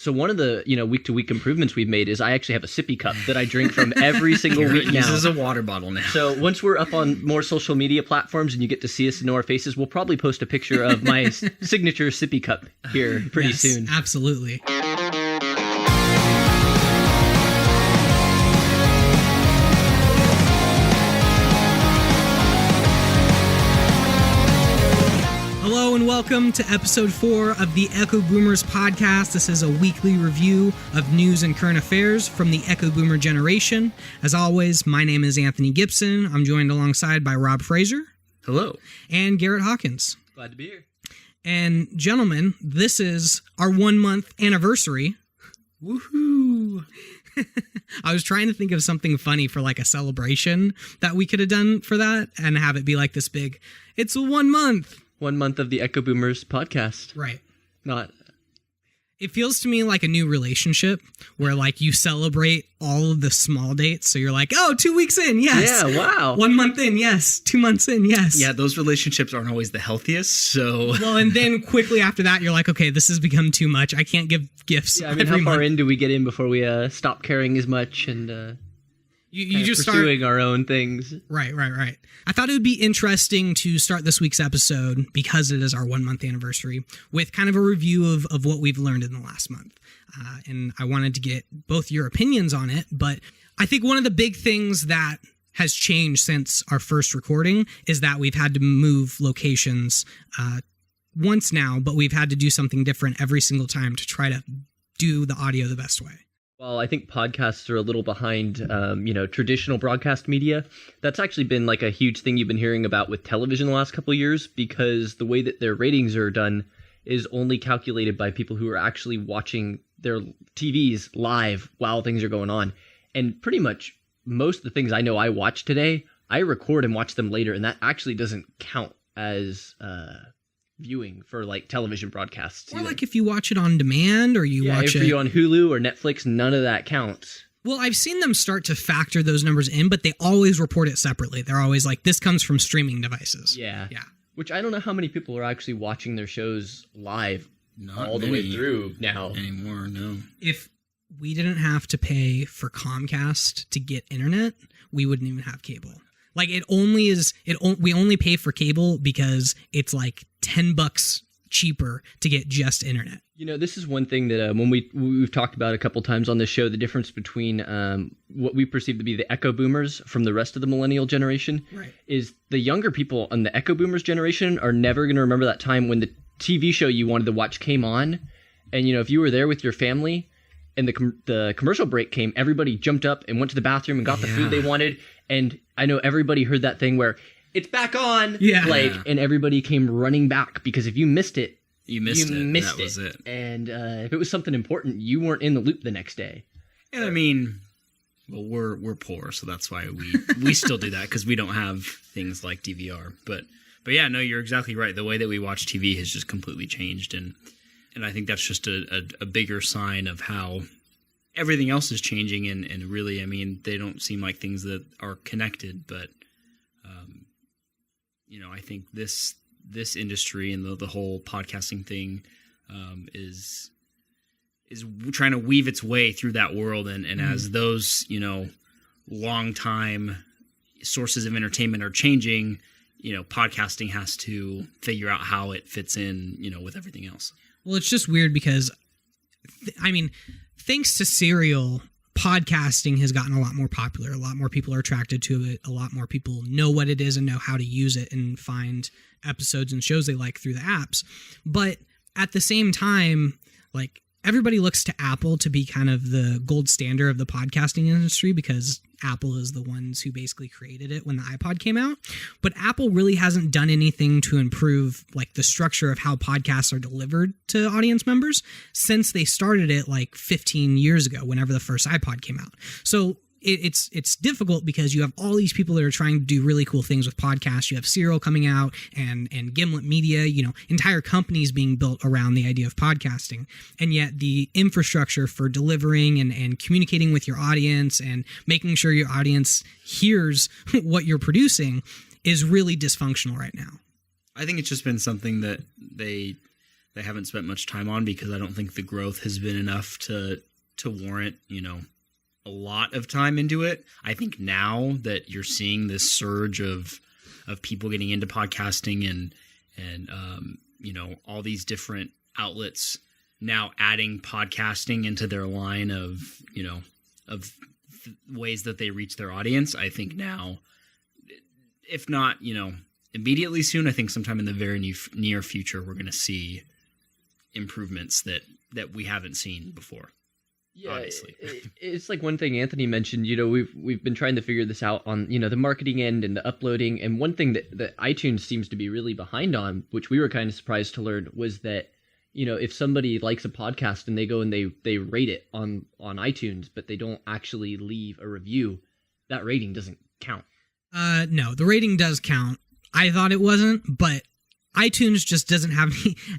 So one of the, week-to-week improvements we've made is I actually have a sippy cup that I drink from every single week now. This is a water bottle now. So once we're up on more social media platforms and you get to see us and know our faces, we'll probably post a picture of my signature sippy cup here pretty soon. Absolutely. Hello and welcome to episode 4 of the Echoboomers Podcast. This is a weekly review of news and current affairs from the Echoboomer generation. As always, my name is Anthony Gibson. I'm joined alongside by Rob Fraser. Hello. And Garrett Hawkins. Glad to be here. And gentlemen, this is our 1 month anniversary. Woohoo! I was trying to think of something funny for like a celebration that we could have done for that and have it be like this big, it's a 1 month. 1 month of the Echoboomers podcast. Right. It feels to me like a new relationship where like you celebrate all of the small dates. So you're like, oh, 2 weeks in. Yes. Yeah. Wow. 1 month in. Yes. 2 months in. Yes. Yeah. Those relationships aren't always the healthiest. So. Well, and then quickly after that, you're like, okay, this has become too much. I can't give gifts. Yeah. I mean, how far in do we get in before we stop caring as much and you just pursuing our own things? Right. I thought it would be interesting to start this week's episode, because it is our 1 month anniversary, with kind of a review of what we've learned in the last month. And I wanted to get both your opinions on it, but I think one of the big things that has changed since our first recording is that we've had to move locations once now, but we've had to do something different every single time to try to do the audio the best way. Well, I think podcasts are a little behind, traditional broadcast media. That's actually been like a huge thing you've been hearing about with television the last couple of years, because the way that their ratings are done is only calculated by people who are actually watching their TVs live while things are going on. And pretty much most of the things I know I watch today, I record and watch them later, and that actually doesn't count as viewing for like television broadcasts. Or like if you watch it on demand or you watch it on Hulu or Netflix, none of that counts. Well, I've seen them start to factor those numbers in, but they always report it separately. They're always like, this comes from streaming devices. Yeah. Which I don't know how many people are actually watching their shows live all the way through now. Anymore, no. If we didn't have to pay for Comcast to get internet, we wouldn't even have cable. Like we only pay for cable because it's like $10 cheaper to get just internet. This is one thing that when we've talked about a couple times on this show, the difference between what we perceive to be the Echoboomers from the rest of the millennial generation, right, is the younger people on the Echoboomers generation are never going to remember that time when the TV show you wanted to watch came on, and if you were there with your family and the commercial break came, everybody jumped up and went to the bathroom and got the food they wanted. And I know everybody heard that thing where it's back on, and everybody came running back, because if you missed it, you missed it. That was it. And if it was something important, you weren't in the loop the next day. And I mean, well, we're poor, so that's why we still do that, because we don't have things like DVR. But yeah, no, you're exactly right. The way that we watch TV has just completely changed, and I think that's just a bigger sign of how everything else is changing, and really, I mean, they don't seem like things that are connected, but I think this industry and the whole podcasting thing is trying to weave its way through that world, and as those long time sources of entertainment are changing, podcasting has to figure out how it fits in with everything else. Well, it's just weird because thanks to Serial, podcasting has gotten a lot more popular. A lot more people are attracted to it. A lot more people know what it is and know how to use it and find episodes and shows they like through the apps. But at the same time, like, everybody looks to Apple to be kind of the gold standard of the podcasting industry, because Apple is the ones who basically created it when the iPod came out. But Apple really hasn't done anything to improve like the structure of how podcasts are delivered to audience members since they started it like 15 years ago, whenever the first iPod came out. So it's difficult because you have all these people that are trying to do really cool things with podcasts. You have Serial coming out and Gimlet Media, entire companies being built around the idea of podcasting. And yet the infrastructure for delivering and communicating with your audience and making sure your audience hears what you're producing is really dysfunctional right now. I think it's just been something that they haven't spent much time on, because I don't think the growth has been enough to warrant, a lot of time into it. I think now that you're seeing this surge of people getting into podcasting and all these different outlets now adding podcasting into their line of ways that they reach their audience. I think now, if not, immediately soon, I think sometime in the very near future, we're going to see improvements that we haven't seen before. Yeah, obviously. It's like one thing Anthony mentioned, we've been trying to figure this out on, the marketing end and the uploading. And one thing that iTunes seems to be really behind on, which we were kind of surprised to learn, was that, if somebody likes a podcast and they go and they rate it on iTunes, but they don't actually leave a review, that rating doesn't count. No, the rating does count. I thought it wasn't, but iTunes just doesn't have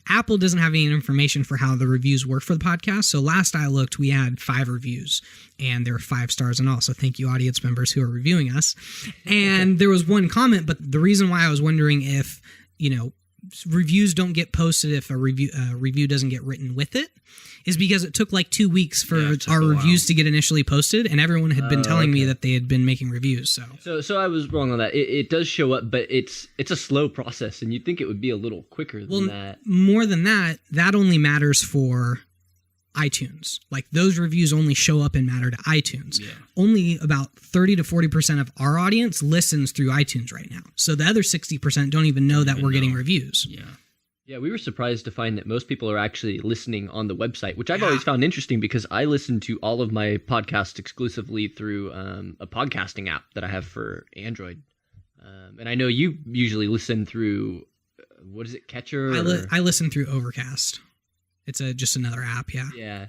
Apple doesn't have any information for how the reviews work for the podcast. So last I looked, we had 5 reviews and there were 5 stars and all. So thank you, audience members who are reviewing us. And there was one comment, but the reason why I was wondering if, reviews don't get posted if a review doesn't get written with it is because it took like 2 weeks for our reviews to get initially posted, and everyone had been telling me that they had been making reviews. So I was wrong on that. It does show up, but it's a slow process, and you'd think it would be a little quicker than that. More than that only matters for iTunes. Like, those reviews only show up and matter to iTunes. Yeah. Only about 30 to 40% of our audience listens through iTunes right now. So the other 60% don't even know that we're getting reviews. Yeah. Yeah, we were surprised to find that most people are actually listening on the website, which I've always found interesting because I listen to all of my podcasts exclusively through a podcasting app that I have for Android. And I know you usually listen through, what is it, Catcher? I listen through Overcast. It's just another app, yeah. Yeah.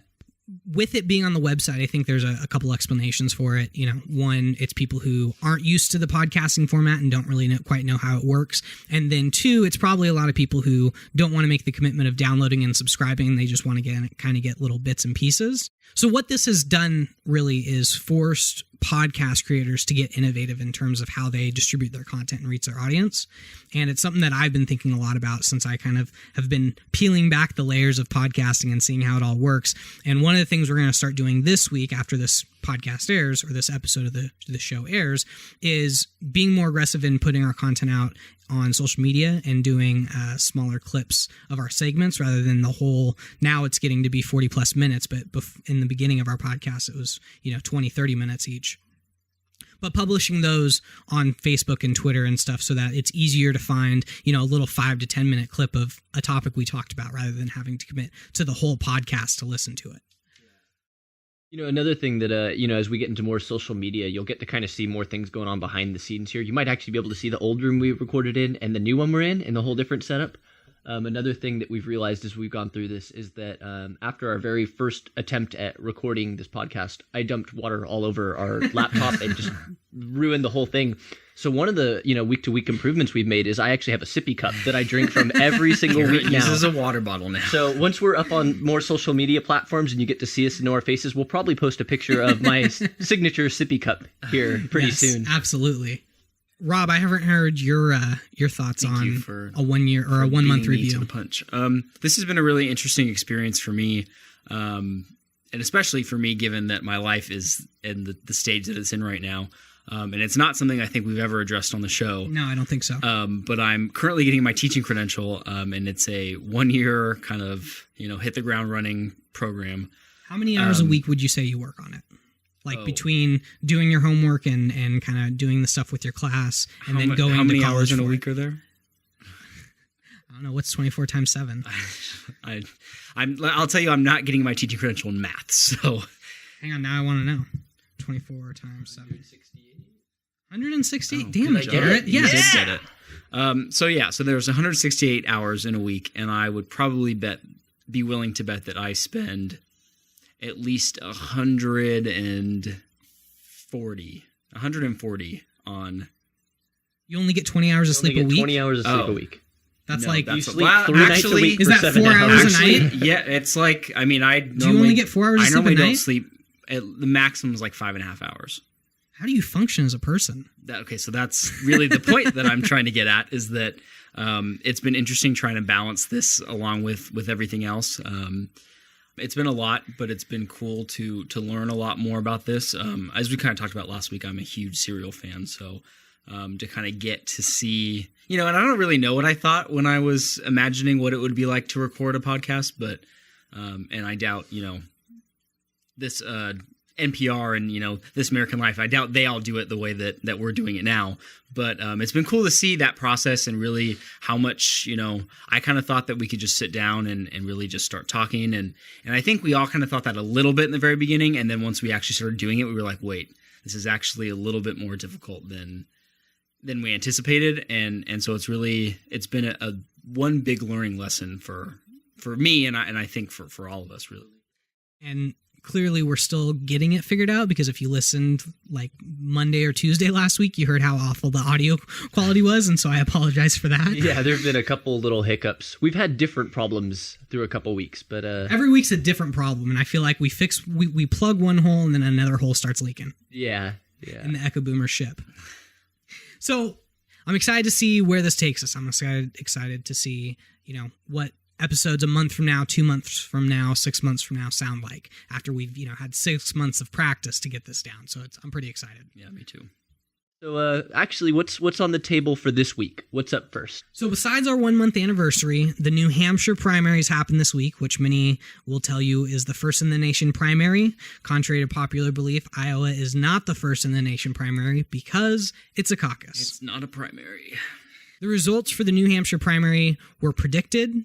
With it being on the website, I think there's a couple explanations for it. One, it's people who aren't used to the podcasting format and don't really quite know how it works. And then 2, it's probably a lot of people who don't want to make the commitment of downloading and subscribing. They just want to get little bits and pieces. So what this has done really is forced podcast creators to get innovative in terms of how they distribute their content and reach their audience. And it's something that I've been thinking a lot about since I kind of have been peeling back the layers of podcasting and seeing how it all works. And one of the things we're going to start doing this week after this podcast airs, or this episode of the show airs, is being more aggressive in putting our content out on social media and doing smaller clips of our segments rather than the whole. Now it's getting to be 40 plus minutes, but in the beginning of our podcast, it was 20, 30 minutes each. But publishing those on Facebook and Twitter and stuff so that it's easier to find, a little 5 to 10 minute clip of a topic we talked about rather than having to commit to the whole podcast to listen to it. Another thing that, as we get into more social media, you'll get to kind of see more things going on behind the scenes here. You might actually be able to see the old room we recorded in and the new one we're in the whole different setup. Another thing that we've realized as we've gone through this is that after our very first attempt at recording this podcast, I dumped water all over our laptop and just ruined the whole thing. So one of the week-to-week improvements we've made is I actually have a sippy cup that I drink from every single week now. This is a water bottle now. So once we're up on more social media platforms and you get to see us and know our faces, we'll probably post a picture of my signature sippy cup here pretty soon. Absolutely. Rob, I haven't heard your thoughts on a 1 year or a 1 month review. To the punch. This has been a really interesting experience for me, and especially for me, given that my life is in the stage that it's in right now. And it's not something I think we've ever addressed on the show. No, I don't think so. But I'm currently getting my teaching credential, and it's a 1 year kind of hit the ground running program. How many hours a week would you say you work on it? Like between doing your homework and kind of doing the stuff with your class and then going to college. How many hours in a week are there? I don't know. What's 24 times 7? I'll tell you, I'm not getting my teaching credential in math. So hang on. Now I want to know. 24 times 7. 168. Damn it, Garrett. Yes. You did get it. So there's 168 hours in a week, and I would probably be willing to bet that I spend at least 140 on. You only get 20 hours of sleep a week? 20 hours of sleep a week. That's you sleep 3 nights a week. Is that 4 hours a night? Yeah, it's like, I mean, do you only get 4 hours of sleep a night? I normally don't sleep. The maximum is like 5.5 hours. How do you function as a person? Okay, so that's really the point that I'm trying to get at, is that it's been interesting trying to balance this along with everything else. It's been a lot, but it's been cool to learn a lot more about this. As we kind of talked about last week, I'm a huge serial fan, so to kind of get to see, and I don't really know what I thought when I was imagining what it would be like to record a podcast, but and I doubt, this NPR and, This American Life, I doubt they all do it the way that we're doing it now. But it's been cool to see that process and really how much, I kind of thought that we could just sit down and really just start talking. And I think we all kind of thought that a little bit in the very beginning. And then once we actually started doing it, we were like, wait, this is actually a little bit more difficult than we anticipated. And so it's been a one big learning lesson for me. And I think for all of us, really. And clearly we're still getting it figured out, because if you listened like Monday or Tuesday last week, you heard how awful the audio quality was. And so I apologize for that. Yeah, there have been a couple little hiccups. We've had different problems through a couple weeks, but every week's a different problem. And I feel like we plug one hole and then another hole starts leaking. Yeah. In the Echoboomers ship. So I'm excited to see where this takes us. I'm excited to see, what episodes a month from now, 2 months from now, 6 months from now sound like, after we've, had 6 months of practice to get this down. So I'm pretty excited. Yeah, me too. So actually, what's on the table for this week? What's up first? So besides our 1 month anniversary, the New Hampshire primaries happened this week, which many will tell you is the first in the nation primary. Contrary to popular belief, Iowa is not the first in the nation primary because it's a caucus. It's not a primary. The results for the New Hampshire primary were predicted.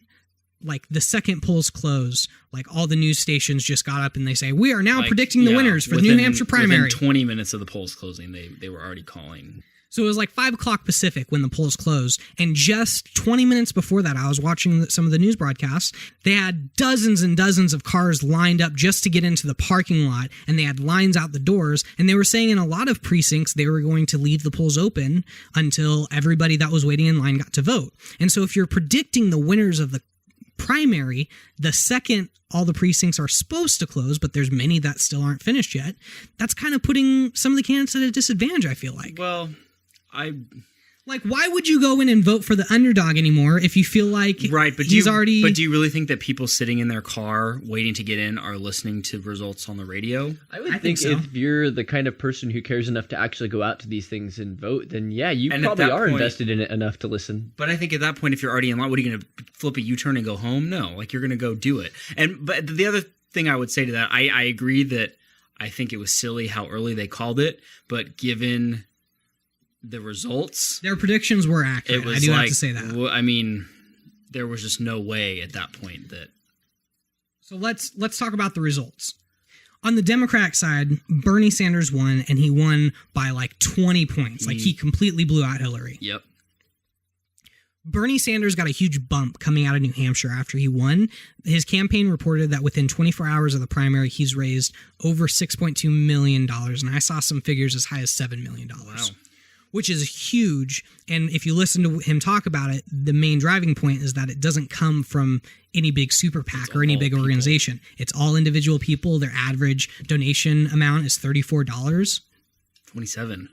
Like the second polls closed, like all the news stations just got up and they say, we are now predicting the winners for the New Hampshire primary. Within 20 minutes of the polls closing, they were already calling. So it was like 5 o'clock Pacific when the polls closed. And just 20 minutes before that, I was watching some of the news broadcasts. They had dozens and dozens of cars lined up just to get into the parking lot. And they had lines out the doors. And they were saying in a lot of precincts, they were going to leave the polls open until everybody that was waiting in line got to vote. And so if you're predicting the winners of the primary, the second all the precincts are supposed to close, but there's many that still aren't finished yet, that's kind of putting some of the candidates at a disadvantage, I feel like. Well, why would you go in and vote for the underdog anymore if you feel like but do you really think that people sitting in their car waiting to get in are listening to results on the radio? I think so. If you're the kind of person who cares enough to actually go out to these things and vote, then yeah, you probably are invested in it enough to listen. But I think at that point, if you're already in line, what are you going to flip a U-turn and go home? No, you're going to go do it. But the other thing I would say to that, I agree that I think it was silly how early they called it, but given the results, their predictions were accurate. I do have to say that. I mean, there was just no way at that point that. So let's talk about the results. On the Democratic side, Bernie Sanders won, and he won by like 20 points. Like he completely blew out Hillary. Yep. Bernie Sanders got a huge bump coming out of New Hampshire after he won. His campaign reported that within 24 hours of the primary, he's raised over $6.2 million. And I saw some figures as high as $7 million. Wow. Which is huge. And if you listen to him talk about it, the main driving point is that it doesn't come from any big super PAC or any big organization. It's all individual people. Their average donation amount is $34. 27.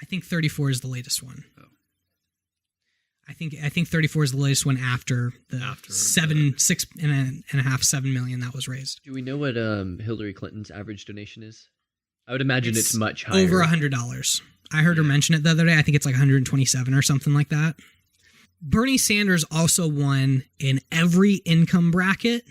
I think 34 is the latest one. Oh. I think 34 is the latest one after the 6.5-7 million that was raised. Do we know what Hillary Clinton's average donation is? I would imagine it's much higher. Over $100. I heard her mention it the other day. I think it's like 127 or something like that. Bernie Sanders also won in every income bracket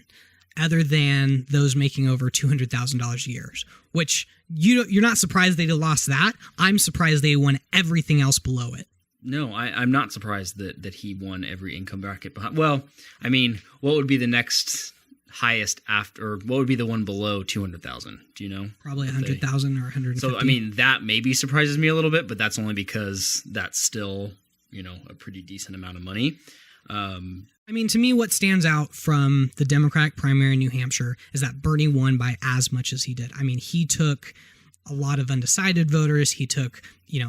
other than those making over $200,000 a year, which you're not surprised they lost that. I'm surprised they won everything else below it. No, I'm not surprised that he won every income bracket behind. Well, I mean, what would be the next highest after, or what would be the one below 200,000? Do you know? Probably 100,000 or 150. So I mean, that maybe surprises me a little bit, but that's only because that's still, a pretty decent amount of money. I mean, to me, what stands out from the Democratic primary in New Hampshire is that Bernie won by as much as he did. I mean, he took a lot of undecided voters. He took,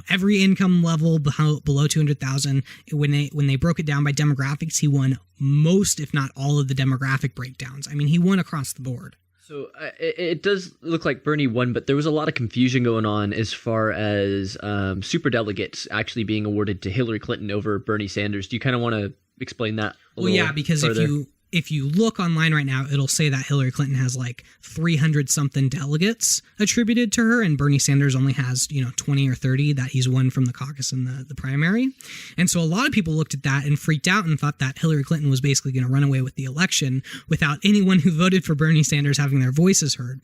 every income level below 200,000. When they broke it down by demographics, he won most, if not all, of the demographic breakdowns. I mean, he won across the board. So it does look like Bernie won, but there was a lot of confusion going on as far as superdelegates actually being awarded to Hillary Clinton over Bernie Sanders. Do you kind of want to explain that a little yeah, because further? if you look online right now, it'll say that Hillary Clinton has like 300 something delegates attributed to her, and Bernie Sanders only has 20 or 30 that he's won from the caucus and the primary. And so a lot of people looked at that and freaked out and thought that Hillary Clinton was basically going to run away with the election without anyone who voted for Bernie Sanders having their voices heard.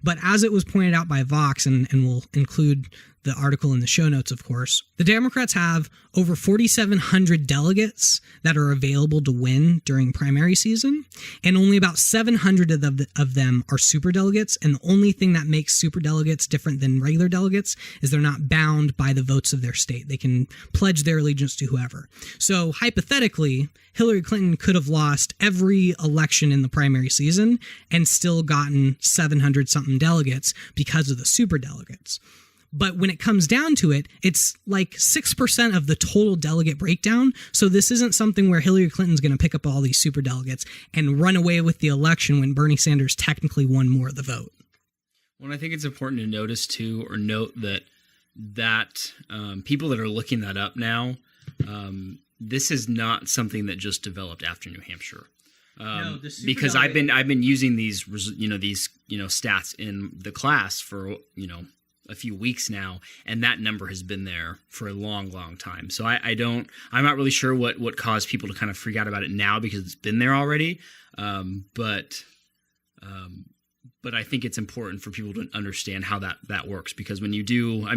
But as it was pointed out by Vox, and we'll include the article in the show notes, of course, the Democrats have over 4,700 delegates that are available to win during primary season, and only about 700 of them are superdelegates. And the only thing that makes superdelegates different than regular delegates is they're not bound by the votes of their state. They can pledge their allegiance to whoever. So hypothetically, Hillary Clinton could have lost every election in the primary season and still gotten 700 something delegates because of the superdelegates. But when it comes down to it, it's like 6% of the total delegate breakdown. So this isn't something where Hillary Clinton's going to pick up all these superdelegates and run away with the election when Bernie Sanders technically won more of the vote. Well, I think it's important to notice too, or note that people that are looking that up now, this is not something that just developed after New Hampshire. No, because I've been using these stats in the class for a few weeks now, and that number has been there for a long, long time. So I'm not really sure what caused people to kind of freak out about it now because it's been there already. But I think it's important for people to understand how that works, because when you do,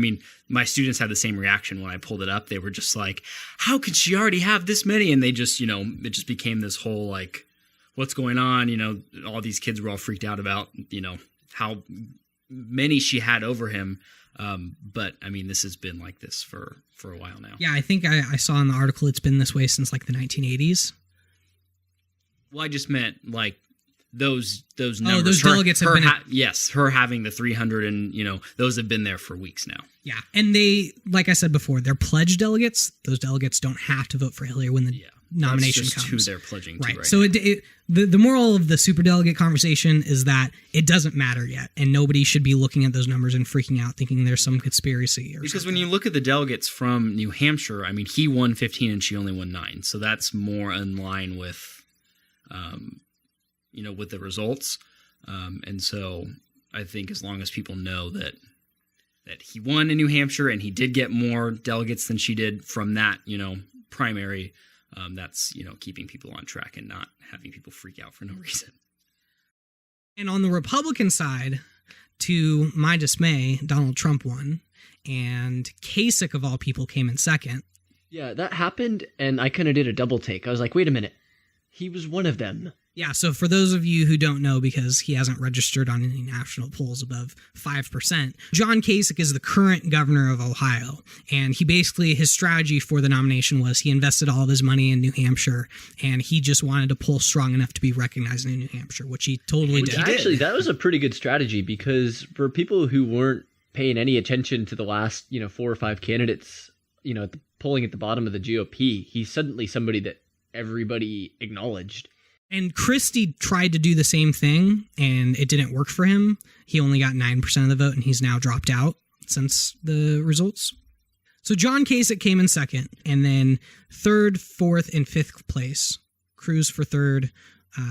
my students had the same reaction when I pulled it up. They were just like, how could she already have this many? And they just, it just became this whole like, what's going on? All these kids were all freaked out about, how many she had over him. But this has been like this for a while now. Yeah, I think I saw in the article it's been this way since like the 1980s. Well, I just meant like those numbers. Oh, those delegates have been... yes, her having the 300 and, those have been there for weeks now. Yeah, and they, like I said before, they're pledged delegates. Those delegates don't have to vote for Hillary when the nomination that's just comes. Who they're pledging right. to right So now. The moral of the superdelegate conversation is that it doesn't matter yet, and nobody should be looking at those numbers and freaking out thinking there's some conspiracy or because something. when you look at the delegates from New Hampshire, he won 15 and she only won 9. So that's more in line with with the results. And so I think as long as people know that he won in New Hampshire and he did get more delegates than she did from that, primary, that's, keeping people on track and not having people freak out for no reason. And on the Republican side, to my dismay, Donald Trump won, and Kasich, of all people, came in second. Yeah, that happened, and I kind of did a double take. I was like, wait a minute. He was one of them. Yeah, so for those of you who don't know, because he hasn't registered on any national polls above 5%, John Kasich is the current governor of Ohio. And he basically, his strategy for the nomination was he invested all of his money in New Hampshire, and he just wanted to pull strong enough to be recognized in New Hampshire, which he totally did. Actually, that was a pretty good strategy, because for people who weren't paying any attention to the last, 4 or 5 candidates, polling at the bottom of the GOP, he's suddenly somebody that everybody acknowledged. And Christie tried to do the same thing, and it didn't work for him. He only got 9% of the vote, and he's now dropped out since the results. So John Kasich came in second, and then third, fourth, and fifth place. Cruz for third,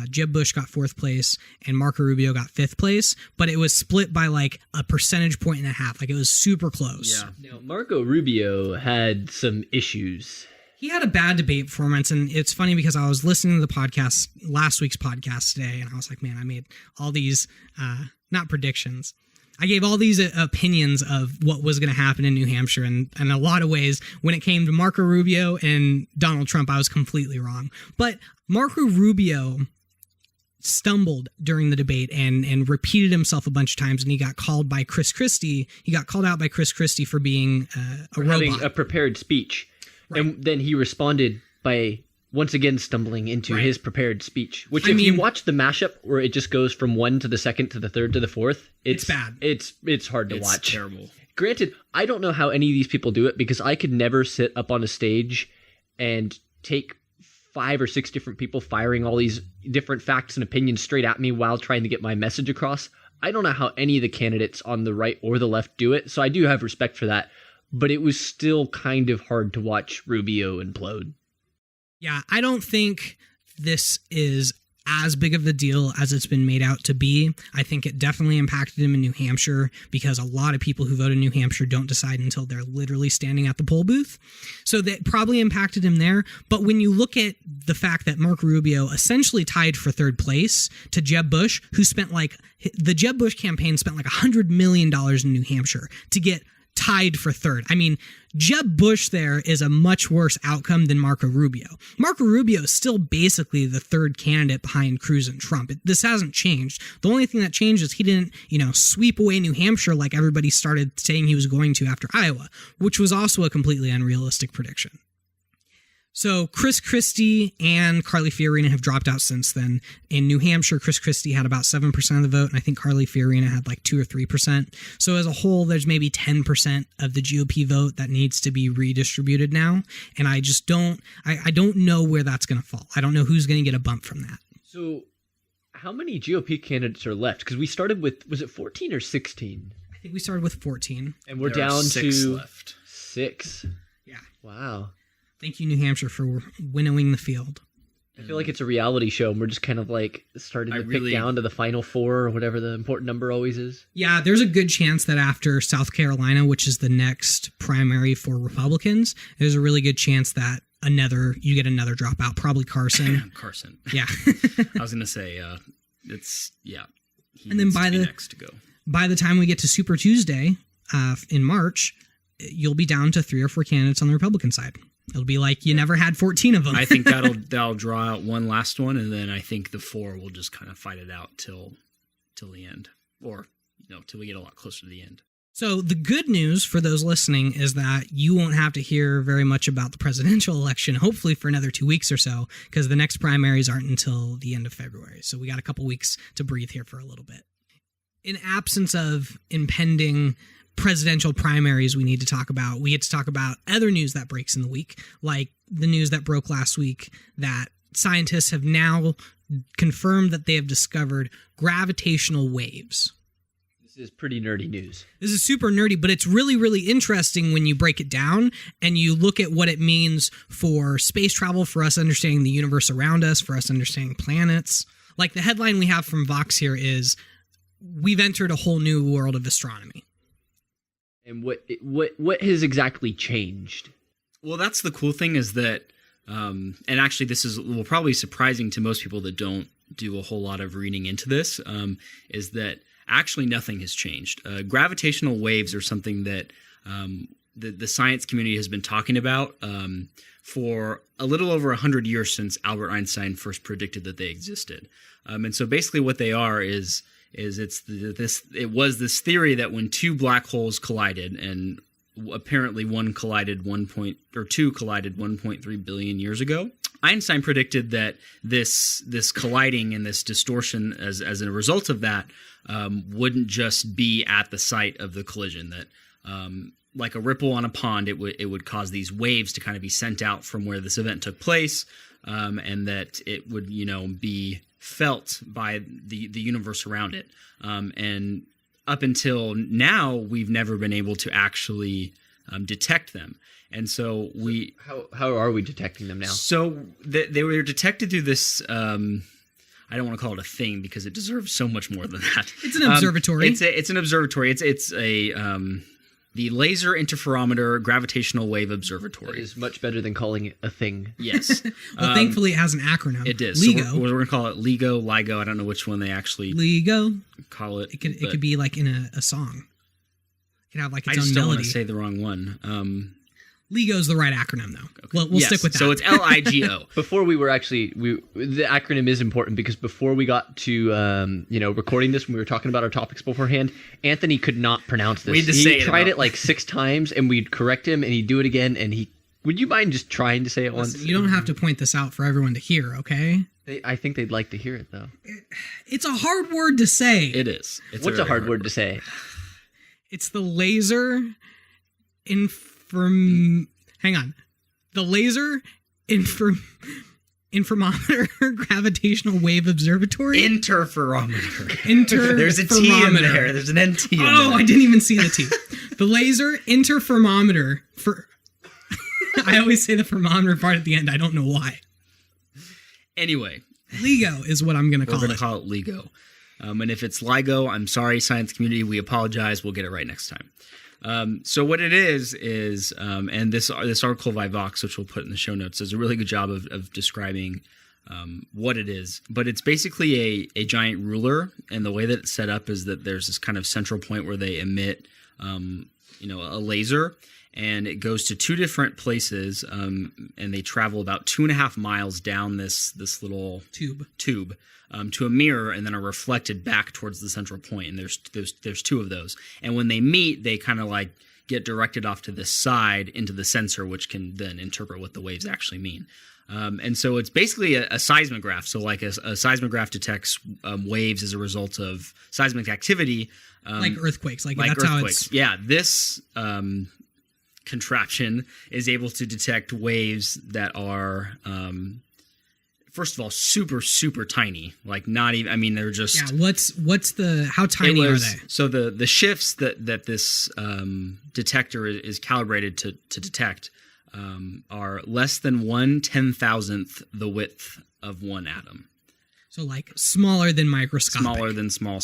Jeb Bush got fourth place, and Marco Rubio got fifth place. But it was split by like a percentage point and a half. Like it was super close. Yeah. Now, Marco Rubio had some issues. He had a bad debate performance, and it's funny because I was listening to the podcast, last week's podcast today, and I was like, man, I made all these, not predictions. I gave all these opinions of what was going to happen in New Hampshire, and in a lot of ways, when it came to Marco Rubio and Donald Trump, I was completely wrong. But Marco Rubio stumbled during the debate and repeated himself a bunch of times, and he got called by Chris Christie. He got called out by Chris Christie for being a robot. Having a prepared speech. Right. And then he responded by once again stumbling into his prepared speech, which if you watch the mashup where it just goes from 1 to the 2nd to the 3rd to the 4th, it's bad. It's hard to watch. It's terrible. Granted, I don't know how any of these people do it, because I could never sit up on a stage and take 5 or 6 different people firing all these different facts and opinions straight at me while trying to get my message across. I don't know how any of the candidates on the right or the left do it, so I do have respect for that. But it was still kind of hard to watch Rubio implode. Yeah, I don't think this is as big of a deal as it's been made out to be. I think it definitely impacted him in New Hampshire because a lot of people who vote in New Hampshire don't decide until they're literally standing at the poll booth. So that probably impacted him there. But when you look at the fact that Marco Rubio essentially tied for third place to Jeb Bush, who spent the Jeb Bush campaign spent like $100 million in New Hampshire to get tied for third. I mean, Jeb Bush there is a much worse outcome than Marco Rubio. Marco Rubio is still basically the third candidate behind Cruz and Trump. This hasn't changed. The only thing that changed is he didn't, sweep away New Hampshire like everybody started saying he was going to after Iowa, which was also a completely unrealistic prediction. So Chris Christie and Carly Fiorina have dropped out since then. In New Hampshire, Chris Christie had about 7% of the vote, and I think Carly Fiorina had like 2 or 3%. So as a whole, there's maybe 10% of the GOP vote that needs to be redistributed now. And I just don't know where that's going to fall. I don't know who's going to get a bump from that. So how many GOP candidates are left? Because we started with, was it 14 or 16? I think we started with 14. And we're There are down 6 to left. 6. Yeah. Wow. Thank you, New Hampshire, for winnowing the field. I feel like it's a reality show and we're just kind of like starting to pick down to the final 4 or whatever the important number always is. Yeah, there's a good chance that after South Carolina, which is the next primary for Republicans, there's a really good chance that you get another dropout, probably Carson. Carson. Yeah. I was going to say, he and then needs to be next to go. By the time we get to Super Tuesday in March, you'll be down to 3 or 4 candidates on the Republican side. It'll be like you never had 14 of them. I think that'll draw out one last one, and then I think the 4 will just kind of fight it out till the end, or till we get a lot closer to the end. So the good news for those listening is that you won't have to hear very much about the presidential election, hopefully for another 2 weeks or so, because the next primaries aren't until the end of February. So we got a couple weeks to breathe here for a little bit. In absence of impending presidential primaries we get to talk about other news that breaks in the week, like the news that broke last week that scientists have now confirmed that they have discovered gravitational waves. This is pretty nerdy news. This is super nerdy, but it's really, really interesting when you break it down and you look at what it means for space travel, for us understanding the universe around us, for us understanding planets. Like the headline we have from Vox here is, "We've entered a whole new world of astronomy." And what has exactly changed? Well, that's the cool thing is that, and actually this is probably surprising to most people that don't do a whole lot of reading into this, is that actually nothing has changed. Gravitational waves are something that the science community has been talking about for a little over 100 years since Albert Einstein first predicted that they existed. And so basically what they are is it was this theory that when 2 black holes collided, and apparently two collided 1.3 billion years ago, Einstein predicted that this colliding and this distortion as a result of that wouldn't just be at the site of the collision, that like a ripple on a pond, it would cause these waves to kind of be sent out from where this event took place, and that it would be felt by the universe around it. And up until now, we've never been able to actually detect them. And so how are we detecting them now? So they were detected through this, I don't want to call it a thing because it deserves so much more than that. It's an observatory. It's an observatory. It's the Laser Interferometer Gravitational Wave Observatory. That is much better than calling it a thing. Yes. Well, thankfully, it has an acronym. It does. LIGO. So we're going to call it LIGO. I don't know which one they actually LIGO call it. It could be like in a song. It could have like its own melody. I just don't want to melody. say the wrong one. LIGO's the right acronym, though. Okay. We'll stick with that. So it's LIGO. Before we were the acronym is important because before we got to recording this, when we were talking about our topics beforehand, Anthony could not pronounce this. He tried it like 6 times, and we'd correct him, and he'd do it again, and would you mind just trying to say it once? You don't have to point this out for everyone to hear, okay? I think they'd like to hear it, though. It's a hard word to say. It is. What's a hard word to say? It's the laser hang on. The laser Interferometer Gravitational Wave Observatory. Interferometer. There's a T in there. There's an NT in there. Oh, I didn't even see the T. The laser interferometer for. I always say the thermometer part at the end. I don't know why. Anyway, LIGO is what I'm going to call it. We're going to call it LIGO. And if it's LIGO, I'm sorry, science community. We apologize. We'll get it right next time. So what it is, and this article by Vox, which we'll put in the show notes, does a really good job of describing what it is. But it's basically a giant ruler, and the way that it's set up is that there's this kind of central point where they emit, a laser, and it goes to two different places, and they travel about 2.5 miles down this little tube. To a mirror, and then are reflected back towards the central point. And there's two of those. And when they meet, they kind of like get directed off to the side into the sensor, which can then interpret what the waves actually mean. And so it's basically a seismograph. So like a seismograph detects waves as a result of seismic activity. Like earthquakes. Like that's earthquakes. How it's... Yeah, this contraption is able to detect waves that are... first of all, super, super tiny. Like not even, I mean, they're just... Yeah, how tiny are they? So the shifts that this detector is calibrated to detect are less than 1/10,000th the width of one atom. So like smaller than microscopic. Smaller than small.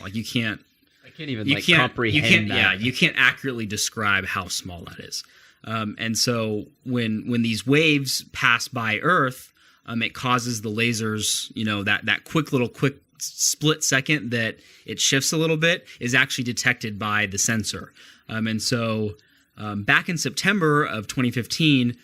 Like you can't... I can't even comprehend that. Yeah, you can't accurately describe how small that is. And so when these waves pass by Earth... it causes the lasers, that quick split second that it shifts a little bit is actually detected by the sensor. And so back in September of 2015,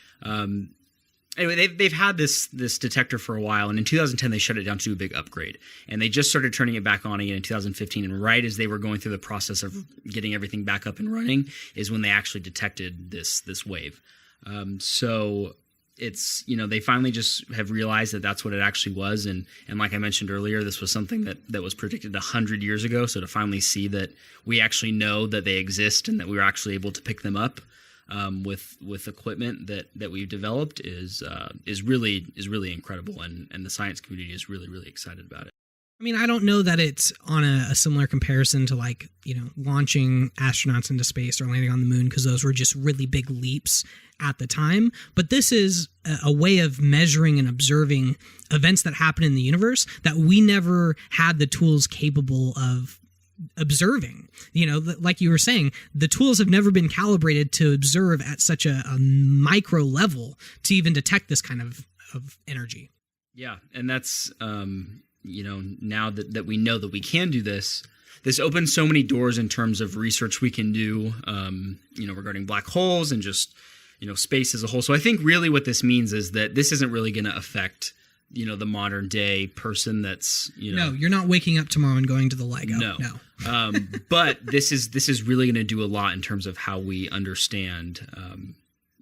anyway, they've had this detector for a while, and in 2010 they shut it down to do a big upgrade. And they just started turning it back on again in 2015, and right as they were going through the process of getting everything back up and running is when they actually detected this wave. So... it's, they finally just have realized that that's what it actually was. And like I mentioned earlier, this was something that was predicted 100 years ago. So to finally see that we actually know that they exist and that we were actually able to pick them up with equipment that we've developed is really incredible. And the science community is really, really excited about it. I mean, I don't know that it's on a similar comparison to like, launching astronauts into space or landing on the moon, because those were just really big leaps at the time. But this is a way of measuring and observing events that happen in the universe that we never had the tools capable of observing. Like you were saying, the tools have never been calibrated to observe at such a micro level to even detect this kind of energy. Yeah, and that's... now that we know that we can do this opens so many doors in terms of research we can do, regarding black holes and just, space as a whole. So I think really what this means is that this isn't really going to affect, the modern day person that's, No, you're not waking up tomorrow and going to the LIGO. No. But this is really going to do a lot in terms of how we understand,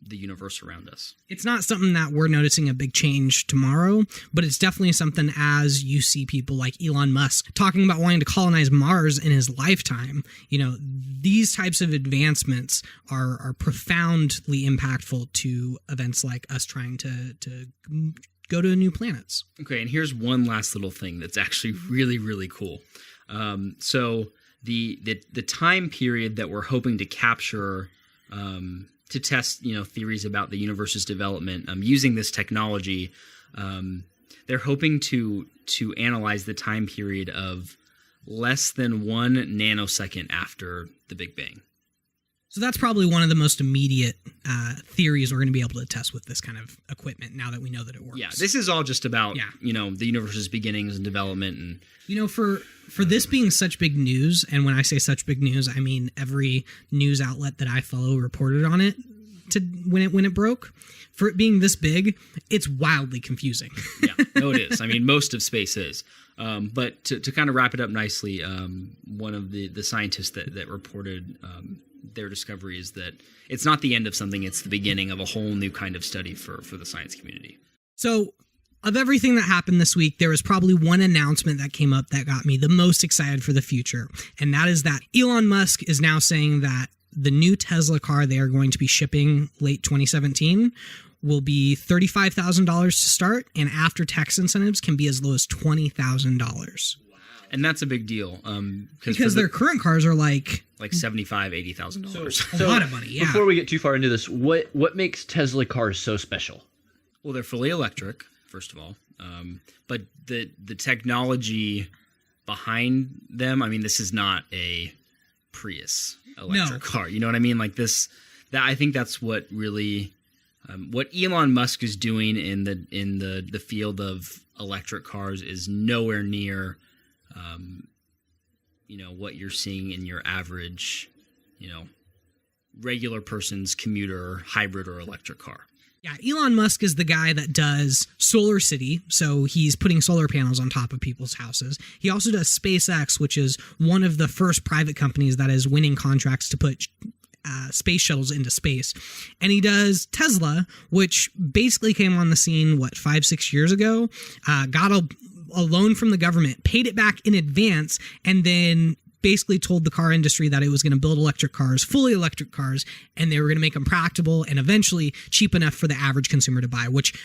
the universe around us. It's not something that we're noticing a big change tomorrow, but it's definitely something as you see people like Elon Musk talking about wanting to colonize Mars in his lifetime. These types of advancements are profoundly impactful to events like us trying to go to new planets. Okay, and here's one last little thing that's actually really, really cool. So the time period that we're hoping to capture to test, theories about the universe's development using this technology, they're hoping to analyze the time period of less than 1 nanosecond after the Big Bang. So that's probably one of the most immediate theories we're going to be able to test with this kind of equipment now that we know that it works. Yeah, this is all just about, the universe's beginnings and development. And for this being such big news, and when I say such big news, I mean every news outlet that I follow reported on it when it broke. For it being this big, it's wildly confusing. Yeah, no, it is. I mean, most of space is. But to kind of wrap it up nicely, one of the scientists that reported their discovery is that it's not the end of something, it's the beginning of a whole new kind of study for the science community. So, of everything that happened this week, there was probably one announcement that came up that got me the most excited for the future. And that is that Elon Musk is now saying that the new Tesla car they are going to be shipping late 2017 will be $35,000 to start, and after tax incentives can be as low as $20,000. And that's a big deal. Because their current cars are like $75,000, $80,000. a lot of money, yeah. Before we get too far into this, what makes Tesla cars so special? Well, they're fully electric, first of all. But the technology behind them, I mean, this is not a Prius electric car. You know what I mean? Like this, I think that's what really, what Elon Musk is doing in the field of electric cars is nowhere near, what you're seeing in your average, regular person's commuter, hybrid, or electric car. Yeah, Elon Musk is the guy that does Solar City, so he's putting solar panels on top of people's houses. He also does SpaceX, which is one of the first private companies that is winning contracts to put space shuttles into space. And he does Tesla, which basically came on the scene, 5-6 years ago, got a loan from the government, paid it back in advance, and then basically told the car industry that it was going to build electric cars, fully electric cars, and they were going to make them practical and eventually cheap enough for the average consumer to buy, which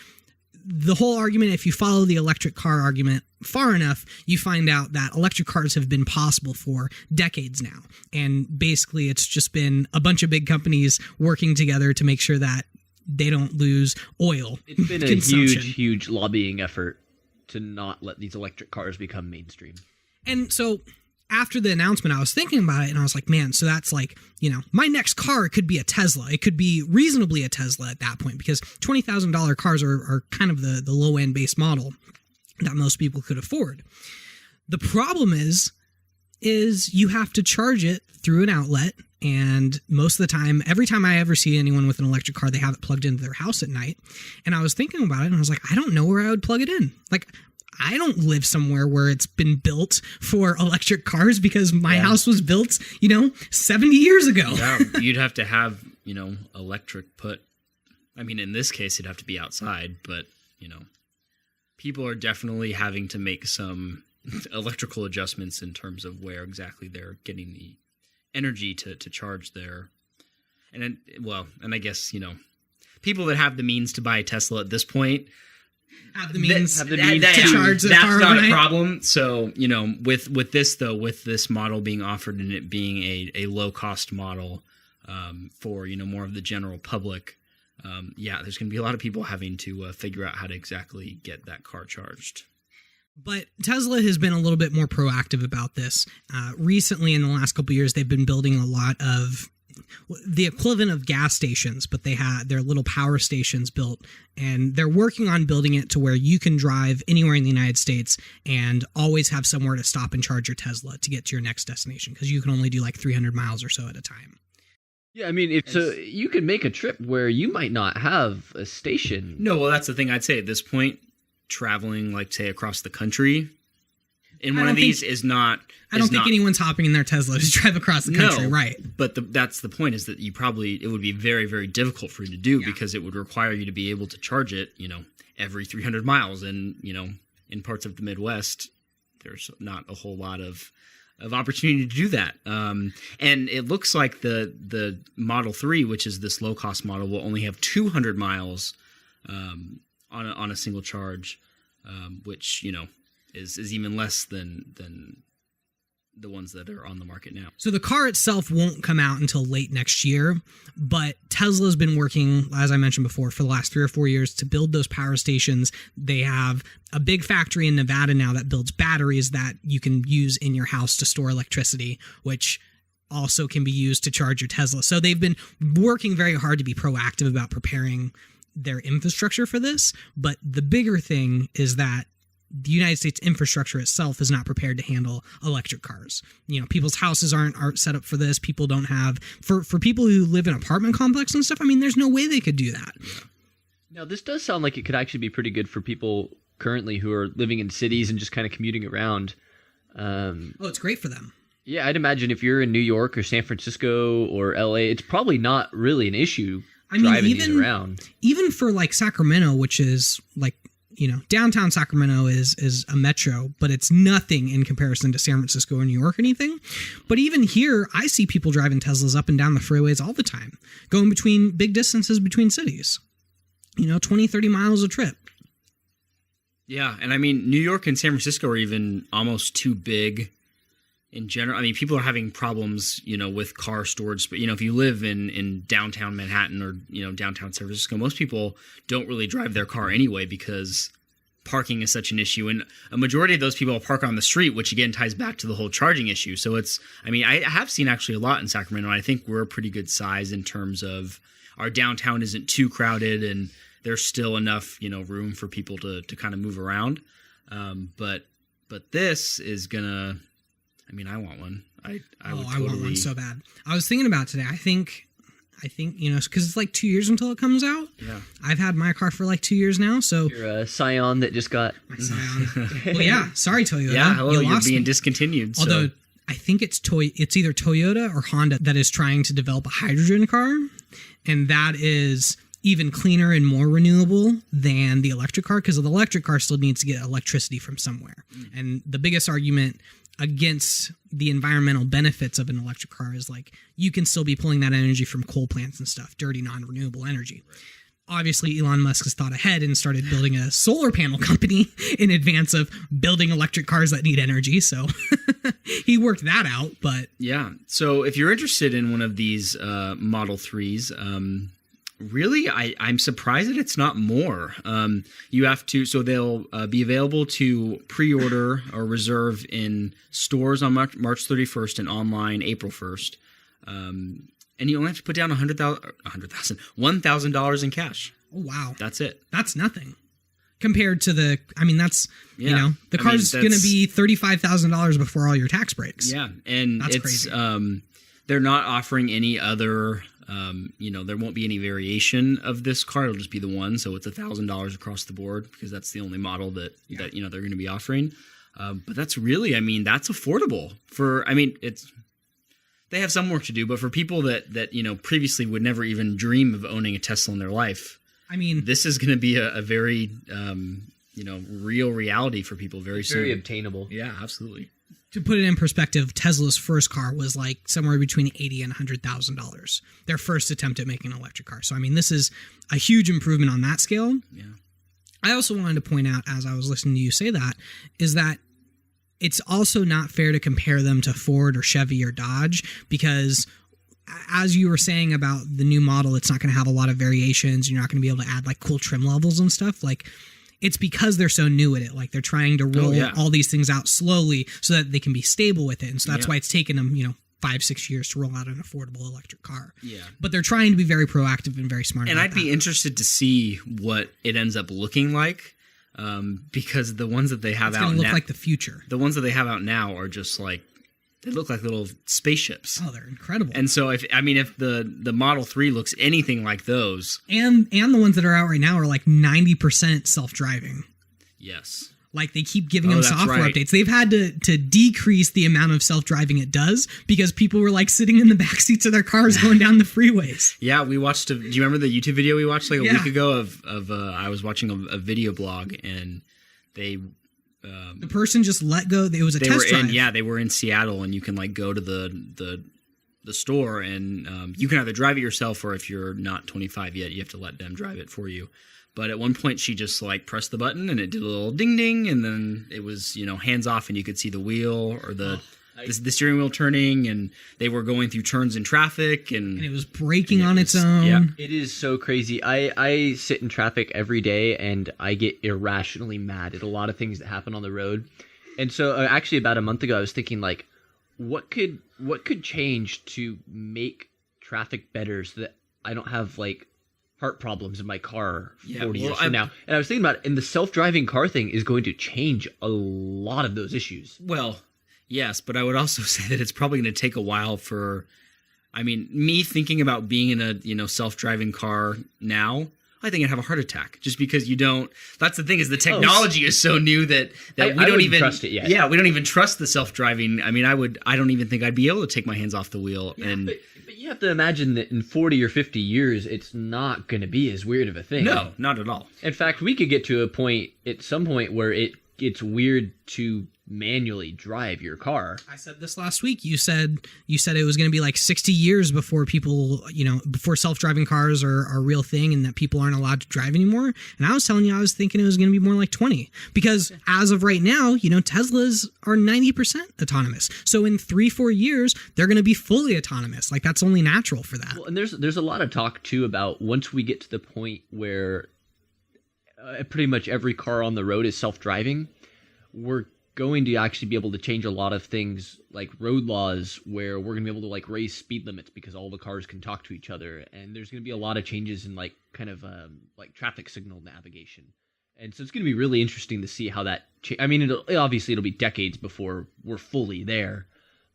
the whole argument, if you follow the electric car argument far enough, you find out that electric cars have been possible for decades now. And basically it's just been a bunch of big companies working together to make sure that they don't lose oil. It's been a huge lobbying effort to not let these electric cars become mainstream. And so after the announcement, I was thinking about it and I was like, man, so that's like, my next car could be a Tesla. It could be reasonably a Tesla at that point because $20,000 cars are kind of the low end base model that most people could afford. The problem is you have to charge it through an outlet. And most of the time, every time I ever see anyone with an electric car, they have it plugged into their house at night. And I was thinking about it and I was like, I don't know where I would plug it in. Like, I don't live somewhere where it's been built for electric cars because my house was built, 70 years ago. Yeah, you'd have to have, electric put. I mean, in this case, it'd have to be outside, but, people are definitely having to make some electrical adjustments in terms of where exactly they're getting the energy to charge their. And I guess, people that have the means to buy a Tesla at this point have the means to charge the car. That's not a problem. So, with this model being offered and it being a low cost model for, more of the general public, there's going to be a lot of people having to figure out how to exactly get that car charged. But Tesla has been a little bit more proactive about this. Recently, in the last couple of years, they've been building a lot of the equivalent of gas stations, but they had their little power stations built, and they're working on building it to where you can drive anywhere in the United States and always have somewhere to stop and charge your Tesla to get to your next destination, because you can only do like 300 miles or so at a time. Yeah, I mean, you could make a trip where you might not have a station. No, well, that's the thing I'd say at this point, traveling, like, say, across the country in one of these is not. I don't think anyone's hopping in their Tesla to drive across the country, right? But that's the point, is that it would be very, very difficult for you to do because it would require you to be able to charge it, every 300 miles. And, in parts of the Midwest, there's not a whole lot of opportunity to do that. And it looks like the Model 3, which is this low cost model, will only have 200 miles on a single charge, which, is even less than the ones that are on the market now. So the car itself won't come out until late next year, but Tesla's been working, as I mentioned before, for the last 3 or 4 years to build those power stations. They have a big factory in Nevada now that builds batteries that you can use in your house to store electricity, which also can be used to charge your Tesla. So they've been working very hard to be proactive about preparing their infrastructure for this. But the bigger thing is that the United States infrastructure itself is not prepared to handle electric cars. People's houses aren't set up for this. People don't have, for people who live in apartment complexes and stuff, I mean, there's no way they could do that. Now, this does sound like it could actually be pretty good for people currently who are living in cities and just kind of commuting around. It's great for them. Yeah, I'd imagine if you're in New York or San Francisco or LA, it's probably not really an issue driving these around. Even for like Sacramento, which is like, downtown Sacramento is a metro, but it's nothing in comparison to San Francisco or New York or anything. But even here, I see people driving Teslas up and down the freeways all the time, going between big distances between cities. 20, 30 miles a trip. Yeah, and I mean, New York and San Francisco are even almost too big in general. I mean, people are having problems, with car storage. But, if you live in downtown Manhattan or, downtown San Francisco, most people don't really drive their car anyway because parking is such an issue. And a majority of those people park on the street, which again ties back to the whole charging issue. So I have seen actually a lot in Sacramento. And I think we're a pretty good size in terms of our downtown isn't too crowded and there's still enough, room for people to kind of move around. But this is gonna, I want one. I want one so bad. I was thinking about today. I think, because it's like 2 years until it comes out. Yeah. I've had my car for like 2 years now. So your Scion that just got. My Scion. Well, yeah. Sorry, Toyota. Yeah. Hello. You're being me. discontinued. Although I think it's either Toyota or Honda that is trying to develop a hydrogen car, and that is even cleaner and more renewable than the electric car, because the electric car still needs to get electricity from somewhere. And the biggest argument against the environmental benefits of an electric car is like, you can still be pulling that energy from coal plants and stuff, dirty, non-renewable energy. Right. Obviously, Elon Musk has thought ahead and started building a solar panel company in advance of building electric cars that need energy. So he worked that out. But yeah. So if you're interested in one of these Model 3s, really, I'm surprised that it's not more. You have to, so they'll be available to pre-order or reserve in stores on March 31st and online April 1st. And you only have to put down $1,000 in cash. Oh, wow. That's it. That's nothing. Compared to the car's going to be $35,000 before all your tax breaks. Yeah. And that's crazy. They're not offering any other, there won't be any variation of this car. It'll just be the one. So it's $1,000 across the board because that's the only model that they're going to be offering. But that's really, that's affordable they have some work to do, but for people that previously would never even dream of owning a Tesla in their life, this is going to be a very, real reality for people very soon. Very obtainable. Yeah, absolutely. To put it in perspective, Tesla's first car was like somewhere between $80,000 and $100,000. Their first attempt at making an electric car. So, this is a huge improvement on that scale. Yeah. I also wanted to point out, as I was listening to you say that, is that it's also not fair to compare them to Ford or Chevy or Dodge, because as you were saying about the new model, it's not going to have a lot of variations. You're not going to be able to add like cool trim levels and stuff. Like, it's because they're so new at it. Like, they're trying to roll all these things out slowly so that they can be stable with it. And so that's why it's taken them, 5-6 years to roll out an affordable electric car. Yeah. But they're trying to be very proactive and very smart. And I'd be interested to see what it ends up looking like. Because the ones that they have out now, look like the future. The ones that they have out now are just like, they look like little spaceships. Oh, they're incredible. And so if the Model 3 looks anything like those, and the ones that are out right now are like 90% self-driving. Yes. Like, they keep giving them software updates. They've had to decrease the amount of self-driving it does because people were like sitting in the back seats of their cars going down the freeways. Yeah, we watched. Do you remember the YouTube video we watched like a week ago of I was watching a video blog, and they the person just let go. It was a test drive. They were in Seattle, and you can like go to the store, and you can either drive it yourself, or if you're not 25 yet, you have to let them drive it for you. But at one point, she just like pressed the button and it did a little ding ding, and then it was hands off, and you could see the wheel or the steering wheel turning, and they were going through turns in traffic, and it was braking on its own. Yeah. It is so crazy. I sit in traffic every day, and I get irrationally mad at a lot of things that happen on the road. And so actually about a month ago, I was thinking like, what could change to make traffic better so that I don't have like heart problems in my car 40 years from now. And I was thinking about it, and the self-driving car thing is going to change a lot of those issues. Well, yes, but I would also say that it's probably going to take a while for, me thinking about being in a, self-driving car now, I think I'd have a heart attack just because you don't, that's the thing is the technology is so new that we don't even trust it yet. Yeah, we don't even trust the self-driving. I don't even think I'd be able to take my hands off the wheel. Yeah, but you have to imagine that in 40 or 50 years, it's not going to be as weird of a thing. No, not at all. In fact, we could get to a point at some point where it's weird to manually drive your car. I said this last week. You said it was going to be like 60 years before people, before self-driving cars are a real thing and that people aren't allowed to drive anymore. And I was telling you, I was thinking it was going to be more like 20, because as of right now, Teslas are 90% autonomous. So in 3-4 years, they're going to be fully autonomous. Like, that's only natural for that. Well, and there's a lot of talk too about once we get to the point where pretty much every car on the road is self-driving, we're going to actually be able to change a lot of things like road laws, where we're going to be able to like raise speed limits because all the cars can talk to each other. And there's going to be a lot of changes in like kind of like traffic signal navigation. And so it's going to be really interesting to see how that it'll be decades before we're fully there,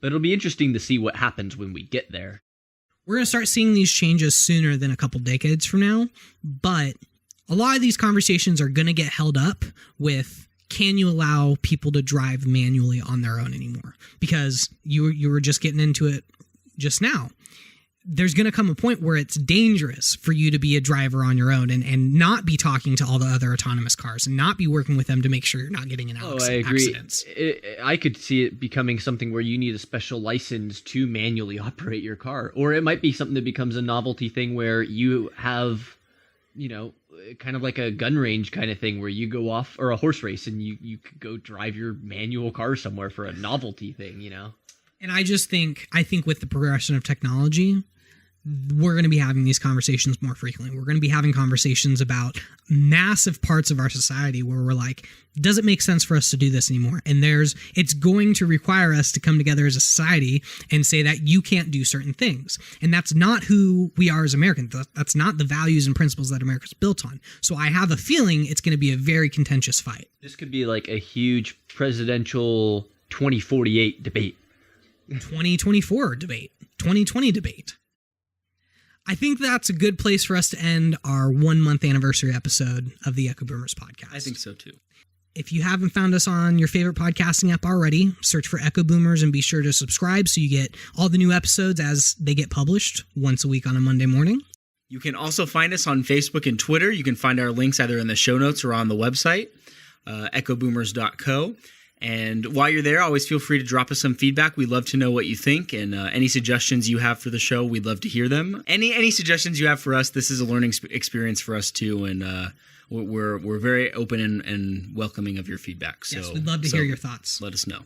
but it'll be interesting to see what happens when we get there. We're going to start seeing these changes sooner than a couple decades from now, but a lot of these conversations are going to get held up with, can you allow people to drive manually on their own anymore? Because you were just getting into it just now. There's going to come a point where it's dangerous for you to be a driver on your own and not be talking to all the other autonomous cars and not be working with them to make sure you're not getting in accidents. I could see it becoming something where you need a special license to manually operate your car. Or it might be something that becomes a novelty thing where you have, kind of like a gun range kind of thing where you go off, or a horse race, and you could go drive your manual car somewhere for a novelty thing, And I think with the progression of technology, we're going to be having these conversations more frequently. We're going to be having conversations about massive parts of our society where we're like, does it make sense for us to do this anymore? And it's going to require us to come together as a society and say that you can't do certain things. And that's not who we are as Americans. That's not the values and principles that America's built on. So I have a feeling it's going to be a very contentious fight. This could be like a huge presidential 2048 debate. 2024 debate. 2020 debate. I think that's a good place for us to end our 1-month anniversary episode of the Echoboomers Podcast. I think so too. If you haven't found us on your favorite podcasting app already, search for Echoboomers and be sure to subscribe so you get all the new episodes as they get published once a week on a Monday morning. You can also find us on Facebook and Twitter. You can find our links either in the show notes or on the website, echoboomers.co. And while you're there, always feel free to drop us some feedback. We'd love to know what you think, and any suggestions you have for the show, we'd love to hear them. Any suggestions you have for us, this is a learning experience for us too, and we're very open and welcoming of your feedback. So, yes, we'd love to hear your thoughts. Let us know.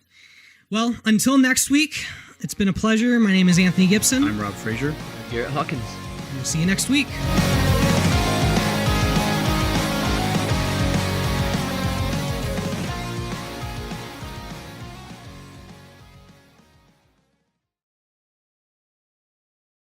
Well, until next week, it's been a pleasure. My name is Anthony Gibson. I'm Rob Frazier. Garrett Hawkins. We'll see you next week.